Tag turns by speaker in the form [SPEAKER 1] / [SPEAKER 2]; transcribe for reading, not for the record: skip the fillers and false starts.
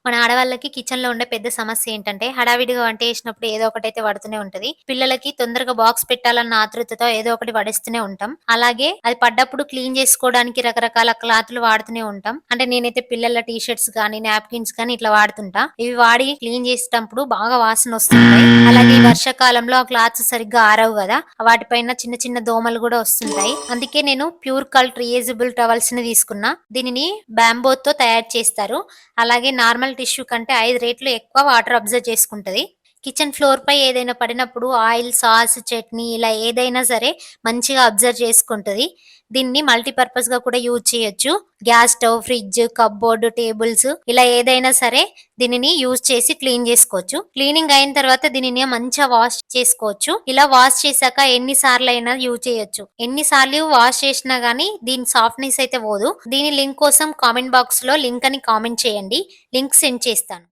[SPEAKER 1] మన ఆడవాళ్ళకి కిచెన్‌లో ఉండే పెద్ద సమస్య ఏంటంటే, హడావిడిగా వంట చేసినప్పుడు ఏదో ఒకటైతే పడుతూనే ఉంటది. పిల్లలకి తొందరగా బాక్స్ పెట్టాలన్న ఆతృతతో ఏదో ఒకటి పడేస్తూనే ఉంటాం. అలాగే అది పడ్డప్పుడు క్లీన్ చేసుకోవడానికి రకరకాల క్లాతులు వాడుతూనే ఉంటాం. అంటే నేనైతే పిల్లల టీ షర్ట్స్ గానీ, నాప్కిన్స్ గానీ ఇట్లా వాడుతుంటా. ఇవి వాడి క్లీన్ చేసేటప్పుడు బాగా వాసనొస్తుంటాయి. అలాగే ఈ వర్షాకాలంలో ఆ క్లాత్స్ సరిగ్గా ఆరవు గదా! వాటిపైన చిన్న చిన్న దోమలు గూడా వస్తుంటాయి. అందుకే నేను ప్యూర్ కల్ట్ రీయూజబుల్ టవల్స్‌ని తీసుకున్నా. దీనిని బ్యాంబోతో తయారు చేస్తారు. అలాగే నార్మల్ టిష్యూ కంటే 5 రెట్లు ఎక్కువ వాటర్ అబ్జర్వ్ చేసుకుంటది. కిచెన్ ఫ్లోర్‌పై ఏదైనా పడినప్పుడు ఆయిల్, సాస్, చట్నీ ఇలా ఏదైనా సరే మంచిగా అబ్జర్వ్ చేసుకుంటది. దీన్ని మల్టీపర్పస్‌గా కూడా యూజ్ చేయొచ్చు. Gas stove, fridge, cupboard, tables ఇలా ఏదైనా సరే దీనిని యూజ్ చేసి క్లీన్ జేసుకోవచ్చు. క్లీనింగ్ అయిన తర్వాత దీనిని మంచిగా వాష్ చేసుకోవచ్చు. ఇలా వాష్ చేశాక ఎన్ని సార్లయినా యూజ్ చేయొచ్చు. ఎన్ని సార్లు వాష్ చేసినా గానీ దీని సాఫ్ట్‌నెస్ అయితే పోదు. దీని లింక్ కోసం కామెంట్ బాక్స్‌లో లింక్ అని కామెంట్ చేయండి. లింక్ సెండ్ చేస్తాను.